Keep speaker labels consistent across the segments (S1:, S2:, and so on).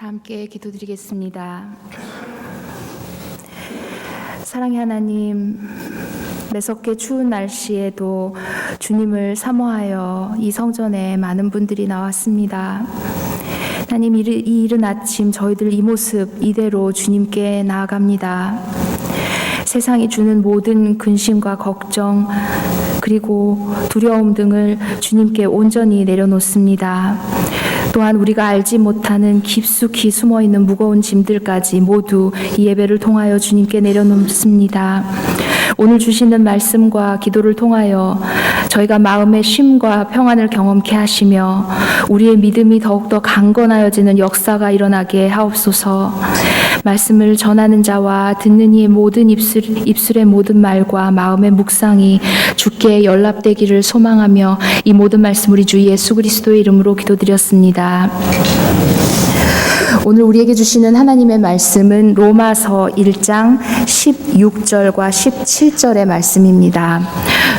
S1: 다 함께 기도드리겠습니다. 사랑의 하나님, 매섭게 추운 날씨에도 주님을 사모하여 이 성전에 많은 분들이 나왔습니다. 하나님, 이 이른 아침 저희들 이 모습 이대로 주님께 나아갑니다. 세상이 주는 모든 근심과 걱정 그리고 두려움 등을 주님께 온전히 내려놓습니다. 또한 우리가 알지 못하는 깊숙이 숨어있는 무거운 짐들까지 모두 이 예배를 통하여 주님께 내려놓습니다. 오늘 주시는 말씀과 기도를 통하여 저희가 마음의 쉼과 평안을 경험케 하시며 우리의 믿음이 더욱더 강건하여지는 역사가 일어나게 하옵소서. 말씀을 전하는 자와 듣는 이의 모든 입술의 모든 말과 마음의 묵상이 주께 연락되기를 소망하며 이 모든 말씀 우리 주 예수 그리스도의 이름으로 기도드렸습니다. 오늘 우리에게 주시는 하나님의 말씀은 로마서 1장 16절과 17절의 말씀입니다.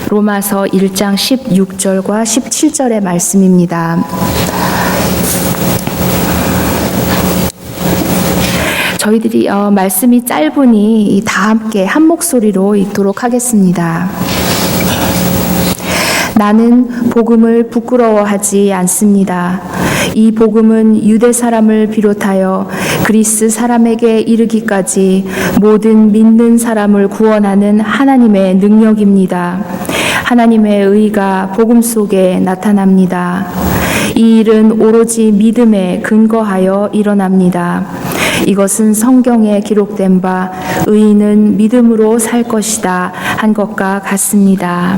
S1: 로마서 1장 16절과 17절의 말씀입니다. 저희들이 말씀이 짧으니 다 함께 한 목소리로 읽도록 하겠습니다. 나는 복음을 부끄러워하지 않습니다. 이 복음은 유대 사람을 비롯하여 그리스 사람에게 이르기까지 모든 믿는 사람을 구원하는 하나님의 능력입니다. 하나님의 의가 복음 속에 나타납니다. 이 일은 오로지 믿음에 근거하여 일어납니다. 이것은 성경에 기록된 바 의인은 믿음으로 살 것이다 한 것과 같습니다.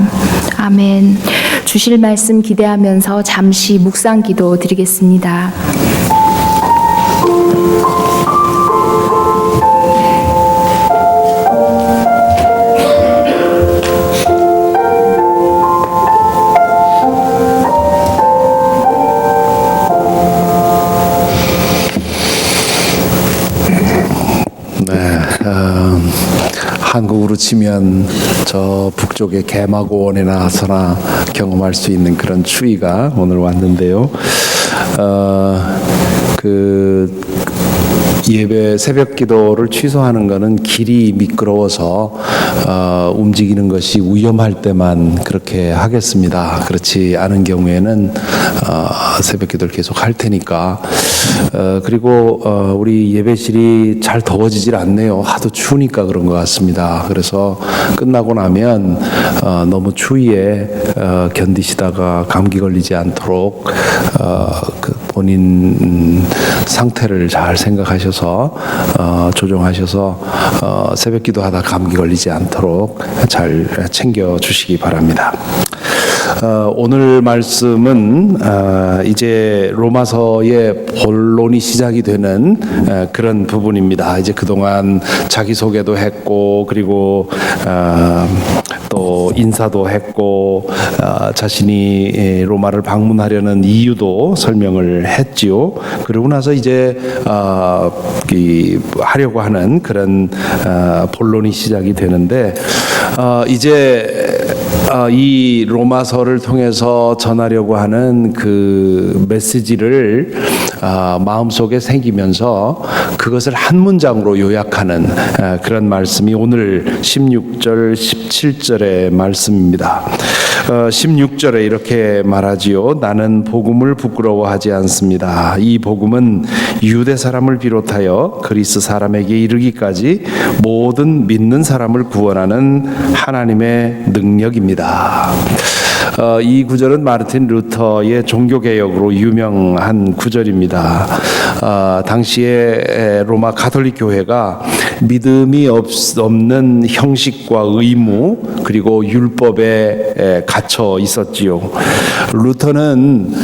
S1: 아멘. 주실 말씀 기대하면서 잠시 묵상 기도 드리겠습니다.
S2: 한국으로 치면 저 북쪽의 개마고원에 나서나 경험할 수 있는 그런 추위가 오늘 왔는데요. 예배 새벽 기도를 취소하는 것은 길이 미끄러워서 움직이는 것이 위험할 때만 그렇게 하겠습니다. 그렇지 않은 경우에는 새벽 기도를 계속 할 테니까. 그리고 우리 예배실이 잘 더워지질 않네요. 하도 추우니까 그런 것 같습니다. 그래서 끝나고 나면 너무 추위에 견디시다가 감기 걸리지 않도록 본인 상태를 잘 생각하셔서 조정하셔서 새벽 기도하다 감기 걸리지 않도록 잘 챙겨 주시기 바랍니다. 오늘 말씀은 이제 로마서의 본론이 시작이 되는 그런 부분입니다. 이제 그동안 자기소개도 했고 그리고 또 인사도 했고 자신이 로마를 방문하려는 이유도 설명을 했지요. 그러고 나서 이제 하려고 하는 그런 본론이 시작이 되는데 이제 이 로마서를 통해서 전하려고 하는 그 메시지를 마음속에 생기면서 그것을 한 문장으로 요약하는 그런 말씀이 오늘 16절, 17절의 말씀입니다. 16절에 이렇게 말하지요. 나는 복음을 부끄러워하지 않습니다. 이 복음은 유대 사람을 비롯하여 그리스 사람에게 이르기까지 모든 믿는 사람을 구원하는 하나님의 능력입니다. 이 구절은 마르틴 루터의 종교개혁으로 유명한 구절입니다. 당시에 로마 가톨릭 교회가 믿음이 없는 형식과 의무 그리고 율법에 갇혀 있었지요. 루터는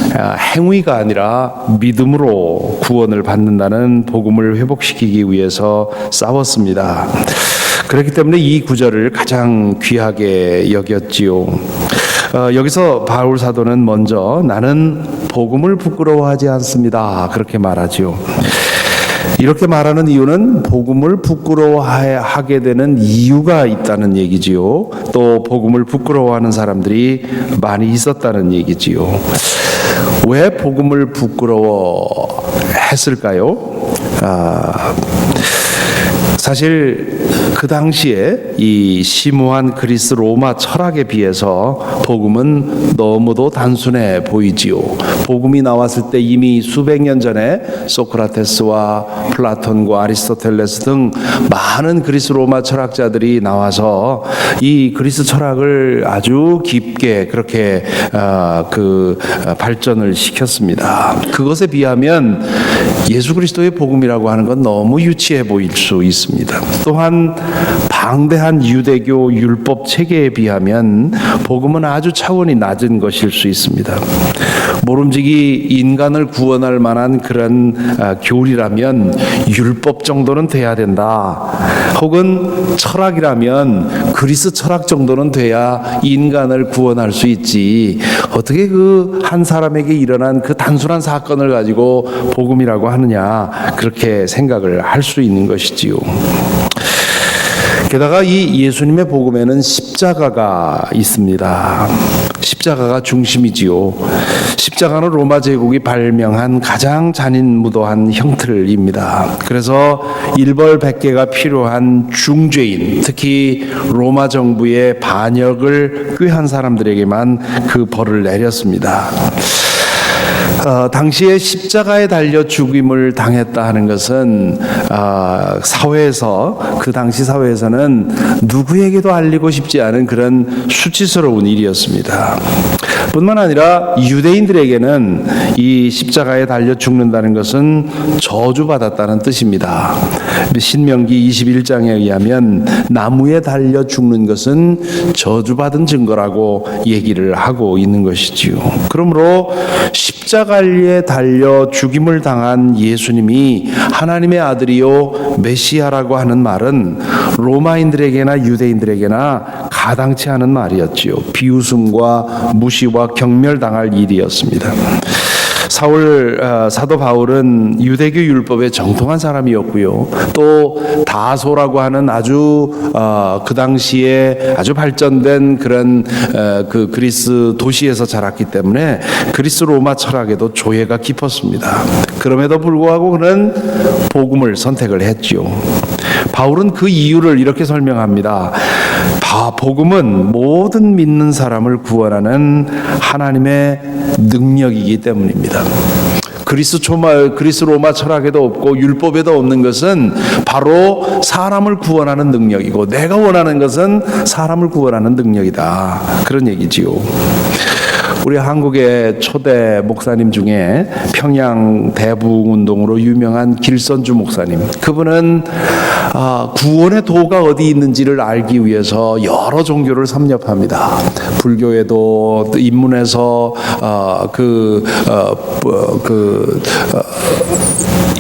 S2: 행위가 아니라 믿음으로 구원을 받는다는 복음을 회복시키기 위해서 싸웠습니다. 그렇기 때문에 이 구절을 가장 귀하게 여겼지요. 여기서 바울 사도는 먼저 나는 복음을 부끄러워하지 않습니다. 그렇게 말하지요. 이렇게 말하는 이유는 복음을 부끄러워하게 되는 이유가 있다는 얘기지요. 또 복음을 부끄러워하는 사람들이 많이 있었다는 얘기지요. 왜 복음을 부끄러워했을까요? 사실 그 당시에 이 심오한 그리스 로마 철학에 비해서 복음은 너무도 단순해 보이지요. 복음이 나왔을 때 이미 수백 년 전에 소크라테스와 플라톤과 아리스토텔레스 등 많은 그리스 로마 철학자들이 나와서 이 그리스 철학을 아주 깊게 그렇게 발전을 시켰습니다. 그것에 비하면 예수 그리스도의 복음이라고 하는 건 너무 유치해 보일 수 있습니다. 또한 방대한 유대교 율법 체계에 비하면 복음은 아주 차원이 낮은 것일 수 있습니다. 모름지기 인간을 구원할 만한 그런 교리라면 율법 정도는 돼야 된다. 혹은 철학이라면 그리스 철학 정도는 돼야 인간을 구원할 수 있지. 어떻게 그 한 사람에게 일어난 그 단순한 사건을 가지고 복음이라고 하느냐, 그렇게 생각을 할 수 있는 것이지요. 게다가 이 예수님의 복음에는 십자가가 있습니다. 십자가가 중심이지요. 십자가는 로마 제국이 발명한 가장 잔인무도한 형틀입니다. 그래서 일벌백계가 필요한 중죄인, 특히 로마 정부의 반역을 꾀한 사람들에게만 그 벌을 내렸습니다. 당시에 십자가에 달려 죽임을 당했다 하는 것은 사회에서, 그 당시 사회에서는 누구에게도 알리고 싶지 않은 그런 수치스러운 일이었습니다. 뿐만 아니라 유대인들에게는 이 십자가에 달려 죽는다는 것은 저주받았다는 뜻입니다. 신명기 21장에 의하면 나무에 달려 죽는 것은 저주받은 증거라고 얘기를 하고 있는 것이지요. 그러므로 십자가에 달려 죽임을 당한 예수님이 하나님의 아들이요 메시아라고 하는 말은 로마인들에게나 유대인들에게나 가당치 않은 말이었지요. 비웃음과 무시와 경멸당할 일이었습니다. 사도 바울은 유대교 율법에 정통한 사람이었고요. 또 다소라고 하는 아주 그 당시에 아주 발전된 그런 그 그리스 도시에서 자랐기 때문에 그리스 로마 철학에도 조예가 깊었습니다. 그럼에도 불구하고 그는 복음을 선택을 했지요. 바울은 그 이유를 이렇게 설명합니다. 복음은 모든 믿는 사람을 구원하는 하나님의 능력이기 때문입니다. 그리스 로마 철학에도 없고 율법에도 없는 것은 바로 사람을 구원하는 능력이고, 내가 원하는 것은 사람을 구원하는 능력이다. 그런 얘기지요. 우리 한국의 초대 목사님 중에 평양 대부운동으로 유명한 길선주 목사님, 그분은 구원의 도가 어디 있는지를 알기 위해서 여러 종교를 섭렵합니다. 불교에도 입문해서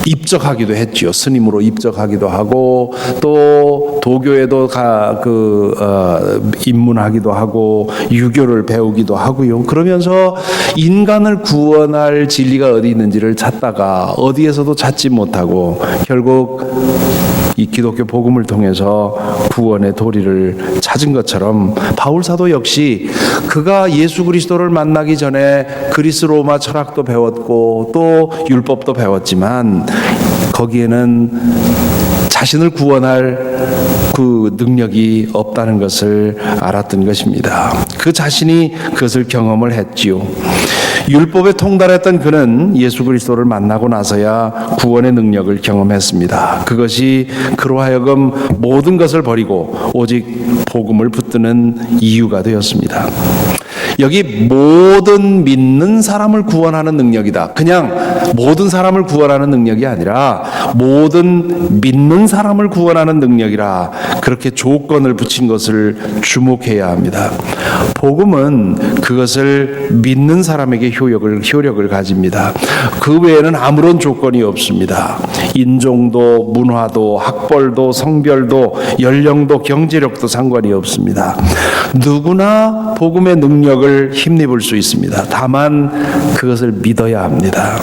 S2: 입적하기도 했지요. 스님으로 입적하기도 하고, 또 도교에도 입문하기도 하고, 유교를 배우기도 하고요. 그러면서 인간을 구원할 진리가 어디 있는지를 찾다가 어디에서도 찾지 못하고 결국 이 기독교 복음을 통해서 구원의 도리를 찾은 것처럼, 바울 사도 역시 그가 예수 그리스도를 만나기 전에 그리스 로마 철학도 배웠고 또 율법도 배웠지만 거기에는 자신을 구원할 그 능력이 없다는 것을 알았던 것입니다. 그 자신이 그것을 경험을 했지요. 율법에 통달했던 그는 예수 그리스도를 만나고 나서야 구원의 능력을 경험했습니다. 그것이 그로 하여금 모든 것을 버리고 오직 복음을 붙드는 이유가 되었습니다. 여기 모든 믿는 사람을 구원하는 능력이다. 그냥 모든 사람을 구원하는 능력이 아니라 모든 믿는 사람을 구원하는 능력이라, 그렇게 조건을 붙인 것을 주목해야 합니다. 복음은 그것을 믿는 사람에게 효력을 가집니다. 그 외에는 아무런 조건이 없습니다. 인종도, 문화도, 학벌도, 성별도, 연령도, 경제력도 상관이 없습니다. 누구나 복음의 능력을 힘입을 수 있습니다. 다만 그것을 믿어야 합니다.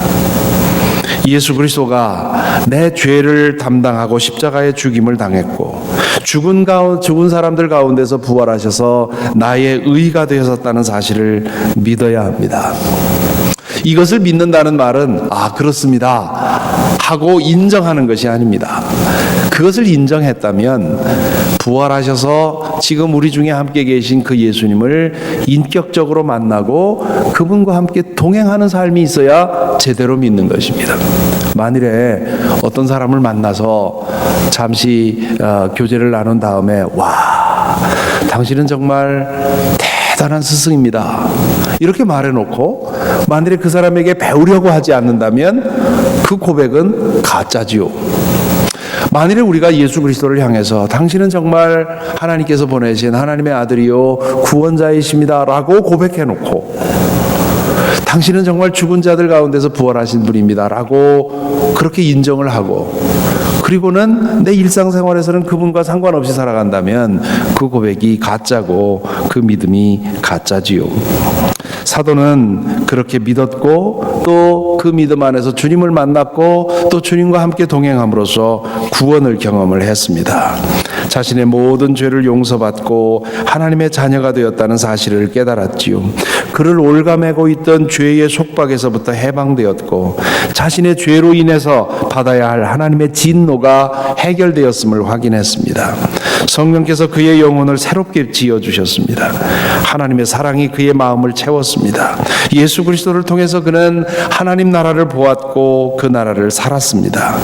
S2: 예수 그리스도가 내 죄를 담당하고 십자가의 죽임을 당했고 죽은 사람들 가운데서 부활하셔서 나의 의가 되셨다는 사실을 믿어야 합니다. 이것을 믿는다는 말은 그렇습니다 하고 인정하는 것이 아닙니다. 그것을 인정했다면 부활하셔서 지금 우리 중에 함께 계신 그 예수님을 인격적으로 만나고 그분과 함께 동행하는 삶이 있어야 제대로 믿는 것입니다. 만일에 어떤 사람을 만나서 잠시 교제를 나눈 다음에 당신은 정말 대단한 스승입니다 이렇게 말해놓고 만일에 그 사람에게 배우려고 하지 않는다면 그 고백은 가짜지요. 만일에 우리가 예수 그리스도를 향해서 당신은 정말 하나님께서 보내신 하나님의 아들이요 구원자이십니다 라고 고백해놓고 당신은 정말 죽은 자들 가운데서 부활하신 분입니다 라고 그렇게 인정을 하고 그리고는 내 일상생활에서는 그분과 상관없이 살아간다면 그 고백이 가짜고 그 믿음이 가짜지요. 사도는 그렇게 믿었고 또 그 믿음 안에서 주님을 만났고 또 주님과 함께 동행함으로써 구원을 경험을 했습니다. 자신의 모든 죄를 용서받고 하나님의 자녀가 되었다는 사실을 깨달았지요. 그를 올가매고 있던 죄의 속박에서부터 해방되었고 자신의 죄로 인해서 받아야 할 하나님의 진노가 해결되었음을 확인했습니다. 성령께서 그의 영혼을 새롭게 지어주셨습니다. 하나님의 사랑이 그의 마음을 채웠습니다. 예수 그리스도를 통해서 그는 하나님 나라를 보았고 그 나라를 살았습니다.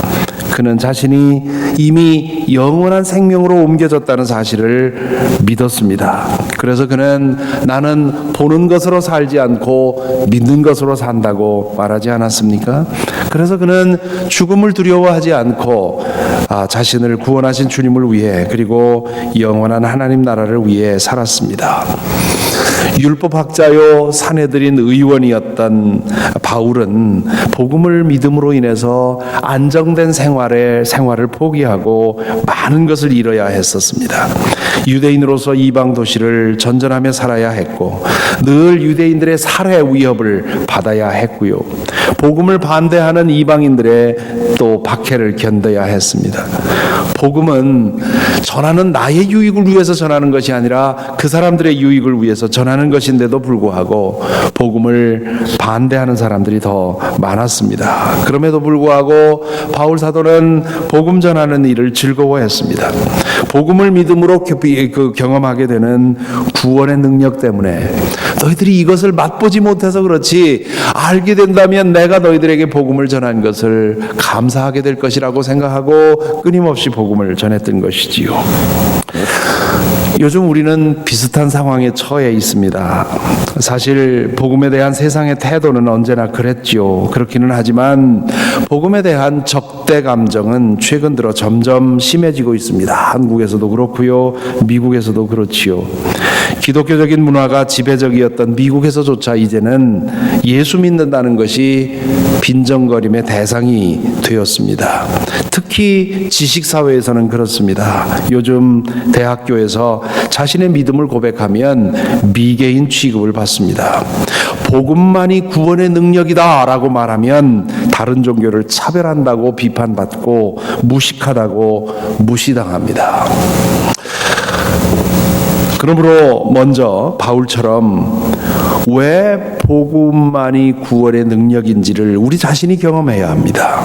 S2: 그는 자신이 이미 영원한 생명으로 옮겨졌다는 사실을 믿었습니다. 그래서 그는 나는 보는 것으로 살지 않고 믿는 것으로 산다고 말하지 않았습니까? 그래서 그는 죽음을 두려워하지 않고 자신을 구원하신 주님을 위해 그리고 영원한 하나님 나라를 위해 살았습니다. 율법학자요 사내들인 의원이었던 바울은 복음을 믿음으로 인해서 안정된 생활을 포기하고 많은 것을 잃어야 했었습니다. 유대인으로서 이방 도시를 전전하며 살아야 했고 늘 유대인들의 살해 위협을 받아야 했고요. 복음을 반대하는 이방인들의 또 박해를 견뎌야 했습니다. 복음은 전하는 나의 유익을 위해서 전하는 것이 아니라 그 사람들의 유익을 위해서 전하는 것인데도 불구하고 복음을 반대하는 사람들이 더 많았습니다. 그럼에도 불구하고 바울 사도는 복음 전하는 일을 즐거워했습니다. 복음을 믿음으로 경험하게 되는 구원의 능력 때문에 너희들이 이것을 맛보지 못해서 그렇지 알게 된다면 내가 너희들에게 복음을 전한 것을 감사하게 될 것이라고 생각하고 끊임없이 복음을 전했던 것이지요. 요즘 우리는 비슷한 상황에 처해 있습니다. 사실 복음에 대한 세상의 태도는 언제나 그랬지요. 그렇기는 하지만 복음에 대한 적대 감정은 최근 들어 점점 심해지고 있습니다. 한국에서도 그렇고요. 미국에서도 그렇지요. 기독교적인 문화가 지배적이었던 미국에서조차 이제는 예수 믿는다는 것이 빈정거림의 대상이 되었습니다. 특히 지식사회에서는 그렇습니다. 요즘 대학교에서 자신의 믿음을 고백하면 미개인 취급을 받습니다. 복음만이 구원의 능력이다 라고 말하면 다른 종교를 차별한다고 비판받고 무식하다고 무시당합니다. 그러므로 먼저 바울처럼 왜 복음만이 구원의 능력인지를 우리 자신이 경험해야 합니다.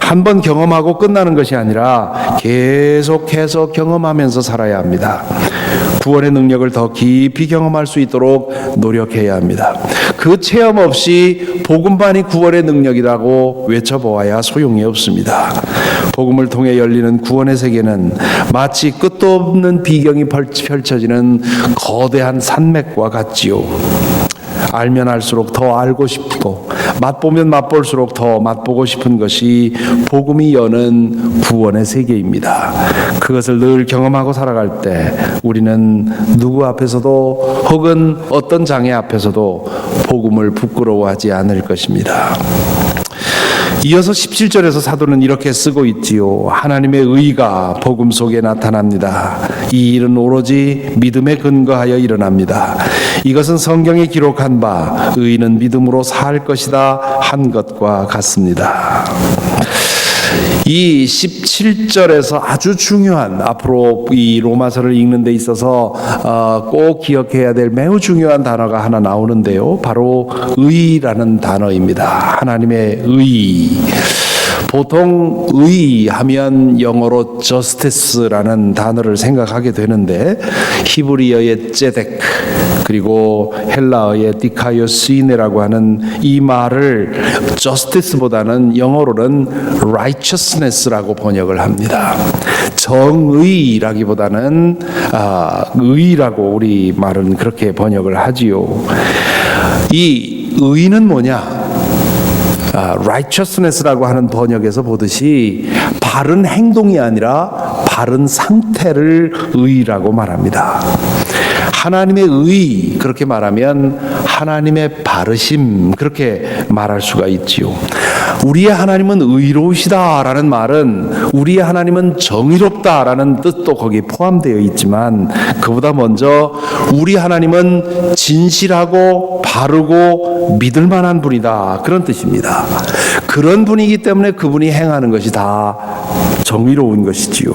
S2: 한번 경험하고 끝나는 것이 아니라 계속해서 경험하면서 살아야 합니다. 구원의 능력을 더 깊이 경험할 수 있도록 노력해야 합니다. 그 체험 없이 복음만이 구원의 능력이라고 외쳐보아야 소용이 없습니다. 복음을 통해 열리는 구원의 세계는 마치 끝도 없는 비경이 펼쳐지는 거대한 산맥과 같지요. 알면 알수록 더 알고 싶고 맛보면 맛볼수록 더 맛보고 싶은 것이 복음이 여는 구원의 세계입니다. 그것을 늘 경험하고 살아갈 때 우리는 누구 앞에서도 혹은 어떤 장애 앞에서도 복음을 부끄러워하지 않을 것입니다. 이어서 17절에서 사도는 이렇게 쓰고 있지요. 하나님의 의가 복음 속에 나타납니다. 이 일은 오로지 믿음에 근거하여 일어납니다. 이것은 성경에 기록한 바 의인은 믿음으로 살 것이다 한 것과 같습니다. 이 17절에서 아주 중요한, 앞으로 이 로마서를 읽는 데 있어서 꼭 기억해야 될 매우 중요한 단어가 하나 나오는데요. 바로 의라는 단어입니다. 하나님의 의. 보통 의 하면 영어로 justice라는 단어를 생각하게 되는데, 히브리어의 ጼ덱 그리고 헬라어의 디카이오시네라고 하는 이 말을 justice보다는 영어로는 righteousness라고 번역을 합니다. 정의라기보다는 의라고 우리 말은 그렇게 번역을 하지요. 이 의는 뭐냐? righteousness라고 하는 번역에서 보듯이 바른 행동이 아니라 바른 상태를 의라고 말합니다. 하나님의 의, 그렇게 말하면 하나님의 바르심, 그렇게 말할 수가 있지요. 우리의 하나님은 의로우시다라는 말은 우리의 하나님은 정의롭다라는 뜻도 거기에 포함되어 있지만, 그보다 먼저 우리 하나님은 진실하고 바르고 믿을 만한 분이다, 그런 뜻입니다. 그런 분이기 때문에 그분이 행하는 것이 다 정의로운 것이지요.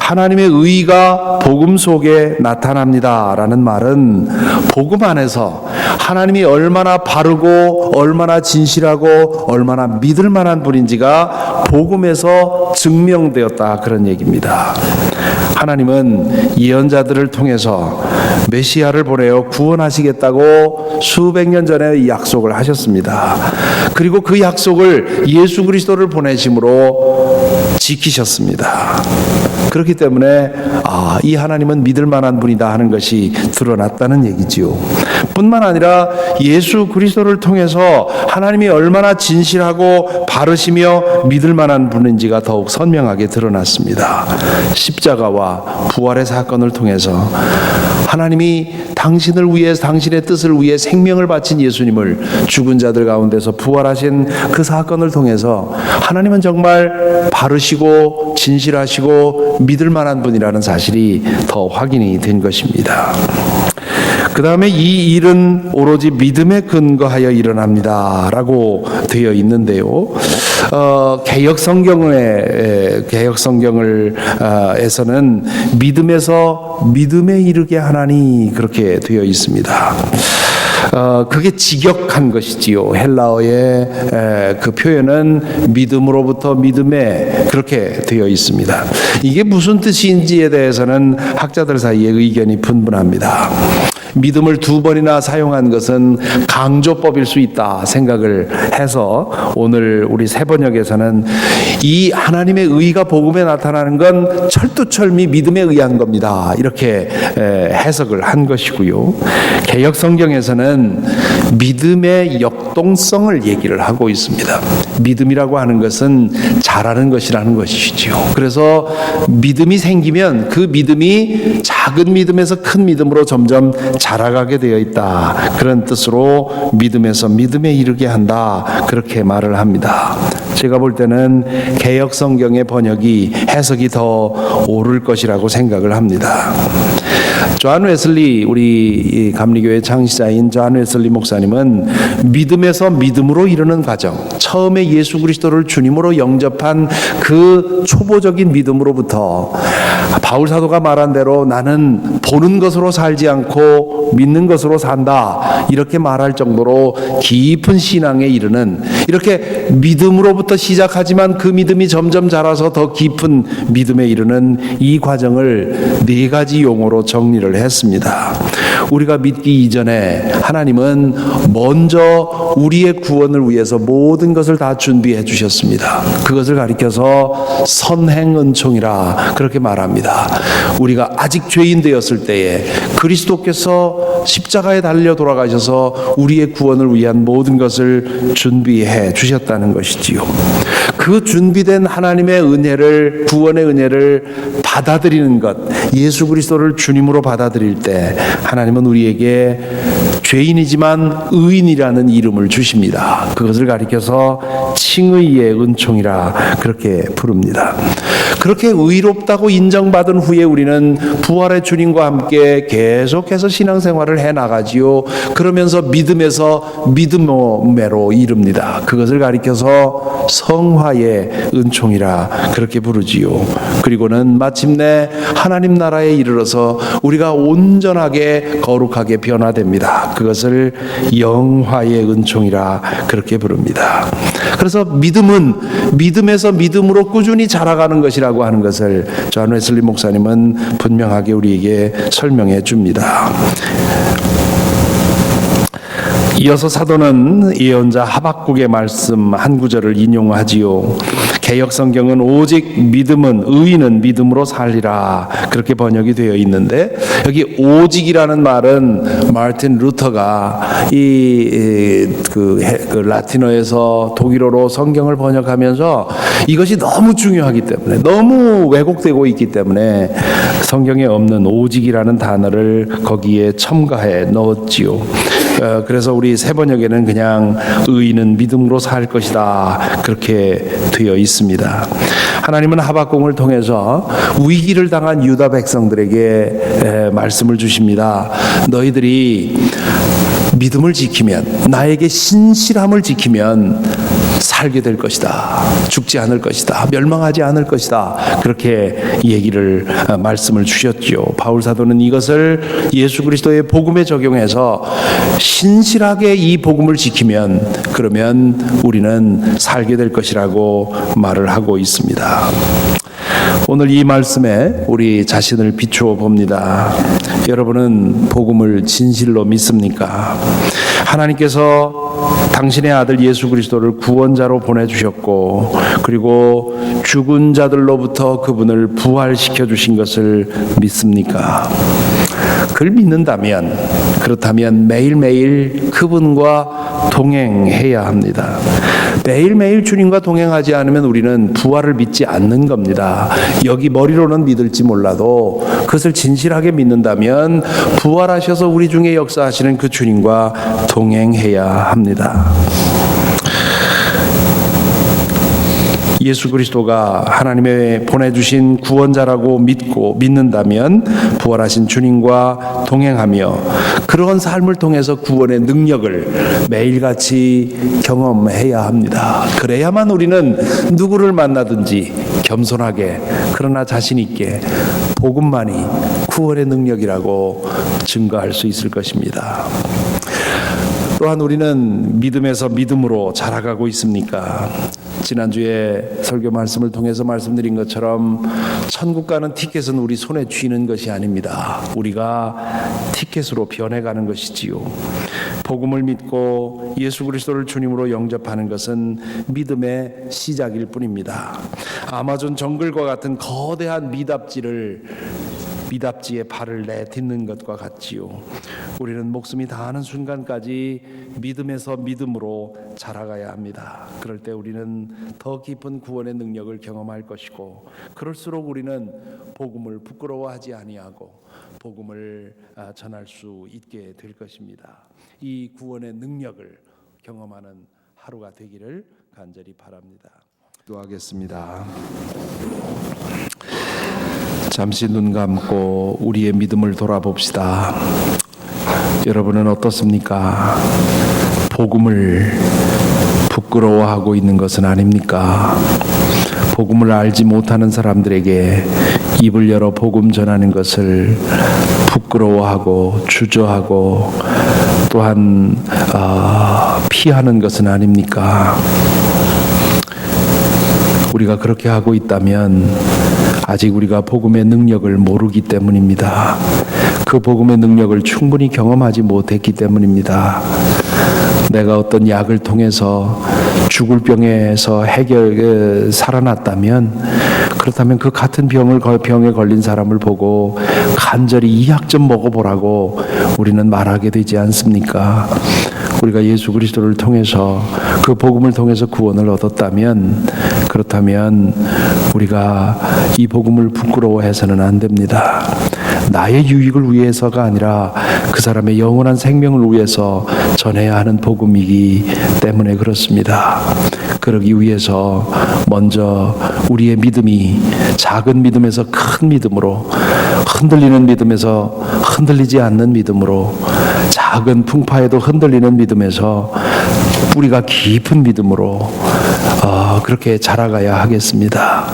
S2: 하나님의 의가 복음 속에 나타납니다라는 말은 복음 안에서 하나님이 얼마나 바르고 얼마나 진실하고 얼마나 믿을 만한 분인지가 복음에서 증명되었다, 그런 얘기입니다. 하나님은 예언자들을 통해서 메시아를 보내어 구원하시겠다고 수백 년 전에 약속을 하셨습니다. 그리고 그 약속을 예수 그리스도를 보내심으로 지키셨습니다. 그렇기 때문에 이 하나님은 믿을 만한 분이다 하는 것이 드러났다는 얘기지요. 뿐만 아니라 예수 그리스도를 통해서 하나님이 얼마나 진실하고 바르시며 믿을 만한 분인지가 더욱 선명하게 드러났습니다. 십자가와 부활의 사건을 통해서 하나님이 당신을 위해, 당신의 뜻을 위해 생명을 바친 예수님을 죽은 자들 가운데서 부활하신 그 사건을 통해서 하나님은 정말 바르시고 진실하시고 믿을 만한 분이라는 사실이 더 확인이 된 것입니다. 그 다음에 이 일은 오로지 믿음에 근거하여 일어납니다 라고 되어 있는데요. 개역 성경을 에서는 믿음에서 믿음에 이르게 하나니, 그렇게 되어 있습니다. 그게 직역한 것이지요. 헬라어의 그 표현은 믿음으로부터 믿음에, 그렇게 되어 있습니다. 이게 무슨 뜻인지에 대해서는 학자들 사이에 의견이 분분합니다. 믿음을 두 번이나 사용한 것은 강조법일 수 있다 생각을 해서 오늘 우리 새번역에서는 이 하나님의 의가 복음에 나타나는 건 철두철미 믿음에 의한 겁니다, 이렇게 해석을 한 것이고요. 개역 성경에서는 믿음의 역동성을 얘기를 하고 있습니다. 믿음이라고 하는 것은 잘하는 것이라는 것이지요. 그래서 믿음이 생기면 그 믿음이 작은 믿음에서 큰 믿음으로 점점 자라가게 되어 있다, 그런 뜻으로 믿음에서 믿음에 이르게 한다, 그렇게 말을 합니다. 제가 볼 때는 개역 성경의 번역이 해석이 더 옳을 것이라고 생각을 합니다. 존 웨슬리, 우리 감리교회 창시자인 존 웨슬리 목사님은 믿음에서 믿음으로 이르는 과정, 처음에 예수 그리스도를 주님으로 영접한 그 초보적인 믿음으로부터 바울 사도가 말한 대로 나는 보는 것으로 살지 않고 믿는 것으로 산다, 이렇게 말할 정도로 깊은 신앙에 이르는, 이렇게 믿음으로부터 시작하지만 그 믿음이 점점 자라서 더 깊은 믿음에 이르는 이 과정을 네 가지 용어로 정리를 했습니다. 우리가 믿기 이전에 하나님은 먼저 우리의 구원을 위해서 모든 것을 다 준비해 주셨습니다. 그것을 가리켜서 선행은총이라 그렇게 말합니다. 우리가 아직 죄인 되었을 때에 그리스도께서 십자가에 달려 돌아가셔서 우리의 구원을 위한 모든 것을 준비해 주셨다는 것이지요. 그 준비된 하나님의 은혜를, 구원의 은혜를 받아들이는 것, 예수 그리스도를 주님으로 받아들일 때 하나님은 우리에게 죄인이지만 의인이라는 이름을 주십니다. 그것을 가리켜서 칭의의 은총이라 그렇게 부릅니다. 그렇게 의롭다고 인정받은 후에 우리는 부활의 주님과 함께 계속해서 신앙생활을 해나가지요. 그러면서 믿음에서 믿음으로 이릅니다. 그것을 가리켜서 성화의 은총이라 그렇게 부르지요. 그리고는 마침내 하나님 나라에 이르러서 우리가 온전하게 거룩하게 변화됩니다. 그것을 영화의 은총이라 그렇게 부릅니다. 그래서 믿음은 믿음에서 믿음으로 꾸준히 자라가는 것이라고 하는 것을 존 웨슬리 목사님은 분명하게 우리에게 설명해 줍니다. 이어서 사도는 예언자 하박국의 말씀 한 구절을 인용하지요. 개역 성경은 오직 믿음은 의인은 믿음으로 살리라 그렇게 번역이 되어 있는데, 여기 오직이라는 말은 마르틴 루터가 그 라틴어에서 독일어로 성경을 번역하면서 이것이 너무 중요하기 때문에, 너무 왜곡되고 있기 때문에 성경에 없는 오직이라는 단어를 거기에 첨가해 넣었지요. 그래서 우리 새 번역에는 그냥 의인은 믿음으로 살 것이다 그렇게 되어 있습니다. 하나님은 하박국을 통해서 위기를 당한 유다 백성들에게 말씀을 주십니다. 너희들이 믿음을 지키면, 나에게 신실함을 지키면 살게 될 것이다. 죽지 않을 것이다. 멸망하지 않을 것이다. 그렇게 말씀을 주셨죠. 바울 사도는 이것을 예수 그리스도의 복음에 적용해서 신실하게 이 복음을 지키면, 그러면 우리는 살게 될 것이라고 말을 하고 있습니다. 오늘 이 말씀에 우리 자신을 비추어 봅니다. 여러분은 복음을 진실로 믿습니까? 하나님께서 당신의 아들 예수 그리스도를 구원자로 보내주셨고, 그리고 죽은 자들로부터 그분을 부활시켜 주신 것을 믿습니까? 그걸 믿는다면, 그렇다면 매일매일 그분과 동행해야 합니다. 매일매일 주님과 동행하지 않으면 우리는 부활을 믿지 않는 겁니다. 여기 머리로는 믿을지 몰라도 그것을 진실하게 믿는다면 부활하셔서 우리 중에 역사하시는 그 주님과 동행해야 합니다. 예수 그리스도가 하나님의 보내주신 구원자라고 믿는다면 부활하신 주님과 동행하며 그러한 삶을 통해서 구원의 능력을 매일같이 경험해야 합니다. 그래야만 우리는 누구를 만나든지 겸손하게, 그러나 자신 있게 복음만이 구원의 능력이라고 증거할 수 있을 것입니다. 또한 우리는 믿음에서 믿음으로 자라가고 있습니까? 지난주에 설교 말씀을 통해서 말씀드린 것처럼 천국 가는 티켓은 우리 손에 쥐는 것이 아닙니다. 우리가 티켓으로 변해가는 것이지요. 복음을 믿고 예수 그리스도를 주님으로 영접하는 것은 믿음의 시작일 뿐입니다. 아마존 정글과 같은 거대한 미답지에 발을 내딛는 것과 같지요. 우리는 목숨이 다하는 순간까지 믿음에서 믿음으로 자라가야 합니다. 그럴 때 우리는 더 깊은 구원의 능력을 경험할 것이고, 그럴수록 우리는 복음을 부끄러워하지 아니하고 복음을 전할 수 있게 될 것입니다. 이 구원의 능력을 경험하는 하루가 되기를 간절히 바랍니다. 기도하겠습니다. 잠시 눈 감고 우리의 믿음을 돌아봅시다. 여러분은 어떻습니까? 복음을 부끄러워하고 있는 것은 아닙니까? 복음을 알지 못하는 사람들에게 입을 열어 복음 전하는 것을 부끄러워하고 주저하고 또한 피하는 것은 아닙니까? 우리가 그렇게 하고 있다면 아직 우리가 복음의 능력을 모르기 때문입니다. 그 복음의 능력을 충분히 경험하지 못했기 때문입니다. 내가 어떤 약을 통해서 죽을 병에서 살아났다면, 그렇다면 그 같은 병에 걸린 사람을 보고 간절히 이 약 좀 먹어보라고 우리는 말하게 되지 않습니까? 우리가 예수 그리스도를 통해서, 그 복음을 통해서 구원을 얻었다면, 그렇다면 우리가 이 복음을 부끄러워해서는 안 됩니다. 나의 유익을 위해서가 아니라 그 사람의 영원한 생명을 위해서 전해야 하는 복음이기 때문에 그렇습니다. 그러기 위해서 먼저 우리의 믿음이 작은 믿음에서 큰 믿음으로, 흔들리는 믿음에서 흔들리지 않는 믿음으로, 작은 풍파에도 흔들리는 믿음에서 뿌리가 깊은 믿음으로 그렇게 자라가야 하겠습니다.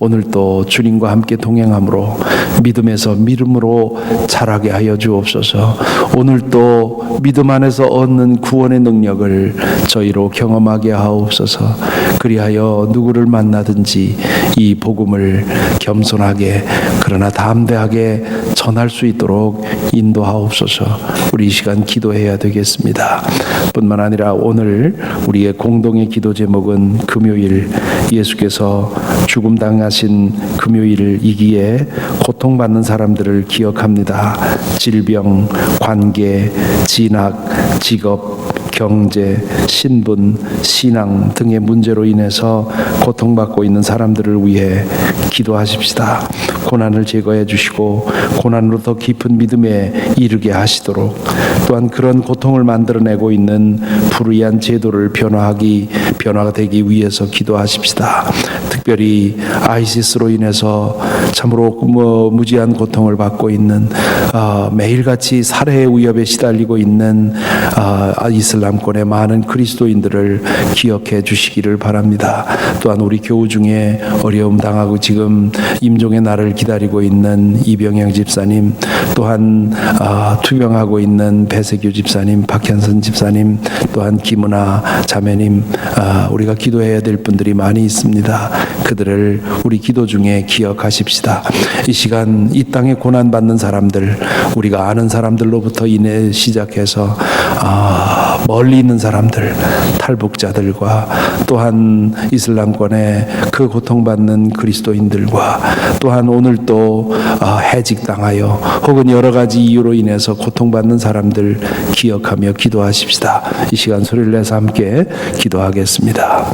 S2: 오늘도 주님과 함께 동행함으로 믿음에서 믿음으로 자라게 하여 주옵소서. 오늘도 믿음 안에서 얻는 구원의 능력을 저희로 경험하게 하옵소서. 그리하여 누구를 만나든지 이 복음을 겸손하게 그러나 담대하게 전할 수 있도록 인도하옵소서. 우리 이 시간 기도해야 되겠습니다. 뿐만 아니라 오늘 우리의 공동의 기도 제목은 금요일, 예수께서 죽음 당하신 금요일이기에 고통받는 사람들을 기억합니다. 질병, 관계, 진학, 직업, 경제, 신분, 신앙 등의 문제로 인해서 고통받고 있는 사람들을 위해 기도하십시다. 고난을 제거해 주시고 고난으로 더 깊은 믿음에 이르게 하시도록, 또한 그런 고통을 만들어내고 있는 불의한 제도를 변화가 되기 위해서 기도하십시다. 특별히 아이시스로 인해서 참으로 무지한 고통을 받고 있는, 매일같이 살해의 위협에 시달리고 있는 이슬람권의 많은 그리스도인들을 기억해 주시기를 바랍니다. 또한 우리 교우 중에 어려움 당하고 지금 임종의 날을 기다리고 있는 이병영 집사님, 또한 투병하고 있는 배세규 집사님, 박현선 집사님, 또한 김은아 자매님, 우리가 기도해야 될 분들이 많이 있습니다. 그들을 우리 기도 중에 기억하십시다. 이 시간 이 땅에 고난받는 사람들, 우리가 아는 사람들로부터 인해 시작해서 멀리 있는 사람들, 탈북자들과 또한 이슬람권의 그 고통받는 그리스도인들과 또한 오늘 또 해직당하여 혹은 여러 가지 이유로 인해서 고통받는 사람들 기억하며 기도하십시다. 이 시간 소리를 내서 함께 기도하겠습니다.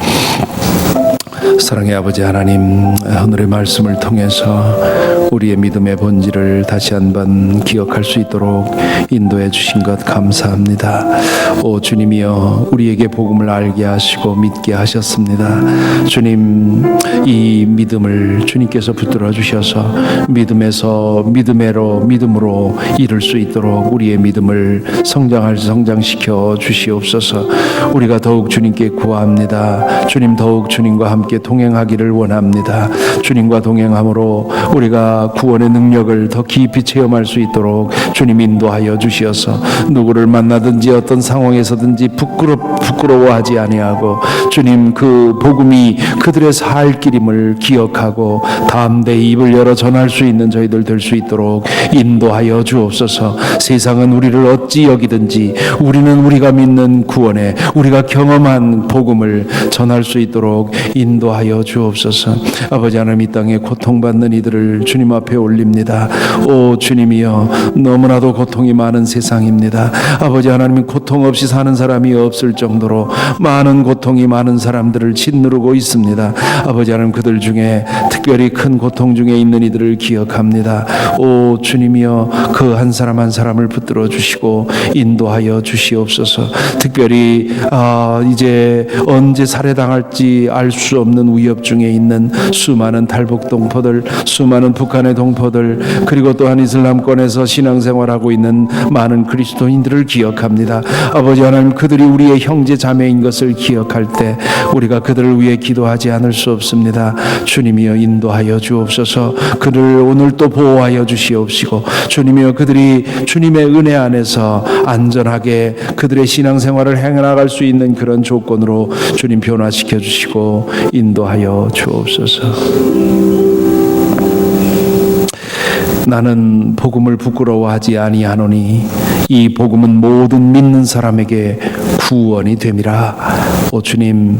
S2: 사랑의 아버지 하나님, 오늘의 말씀을 통해서 우리의 믿음의 본질을 다시 한번 기억할 수 있도록 인도해 주신 것 감사합니다. 오 주님이여, 우리에게 복음을 알게 하시고 믿게 하셨습니다. 주님, 이 믿음을 주님께서 붙들어 주셔서 믿음에서 믿음으로 이룰 수 있도록 우리의 믿음을 성장시켜 주시옵소서. 우리가 더욱 주님께 구합니다. 주님, 더욱 주님과 함께 동행하기를 원합니다. 주님과 동행함으로 우리가 구원의 능력을 더 깊이 체험할 수 있도록 주님 인도하여 주시어서 누구를 만나든지 어떤 상황에서든지 부끄러워하지 아니하고 주님, 그 복음이 그들의 살 길임을 기억하고 담대히 입을 열어 전할 수 있는 저희들 될 수 있도록 인도하여 주옵소서. 세상은 우리를 어찌 여기든지 우리는 우리가 믿는 구원에 우리가 경험한 복음을 전할 수 있도록 인도하여 주옵소서. 아버지 하나님, 이 땅에 고통받는 이들을 주님 앞에 올립니다. 오 주님이여, 너무나도 고통이 많은 세상입니다. 아버지 하나님, 고통 없이 사는 사람이 없을 정도로 많은 고통이 많은 사람들을 짓누르고 있습니다. 아버지 하나님, 그들 중에 특별히 큰 고통 중에 있는 이들을 기억합니다. 오 주님이여, 그 한 사람 한 사람을 붙들어 주시고 인도하여 주시옵소서. 특별히 이제 언제 살해당할지 알 수 없는 위협 중에 있는 수많은 탈북 동포들, 수많은 북한의 동포들, 그리고 또한 이슬람권에서 신앙생활하고 있는 많은 그리스도인들을 기억합니다. 아버지 하나님, 그들이 우리의 형제 자매인 것을 기억할 때 우리가 그들을 위해 기도하지 않을 수 없습니다. 주님이여, 인도하여 주옵소서. 그들을 오늘 또 보호하여 주시옵시고, 주님이여, 그들이 주님의 은혜 안에서 안전하게 그들의 신앙생활을 해나갈 수 있는 그런 조건으로 주님 변화시켜 주시고 인도하여 주옵소서. 나는 복음을 부끄러워하지 아니하노니 이 복음은 모든 믿는 사람에게 구원이 됨이라. 오 주님,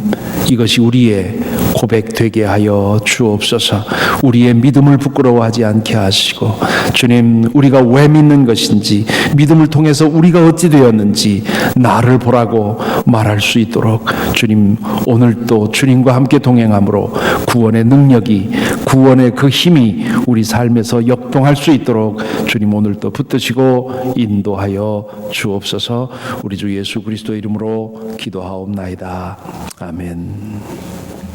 S2: 이것이 우리의 고백되게 하여 주옵소서. 우리의 믿음을 부끄러워하지 않게 하시고, 주님, 우리가 왜 믿는 것인지, 믿음을 통해서 우리가 어찌 되었는지 나를 보라고 말할 수 있도록 주님, 오늘도 주님과 함께 동행함으로 구원의 능력이, 구원의 그 힘이 우리 삶에서 역동할 수 있도록 주님 오늘도 붙드시고 인도하여 주옵소서. 우리 주 예수 그리스도 이름으로 기도하옵나이다. 아멘.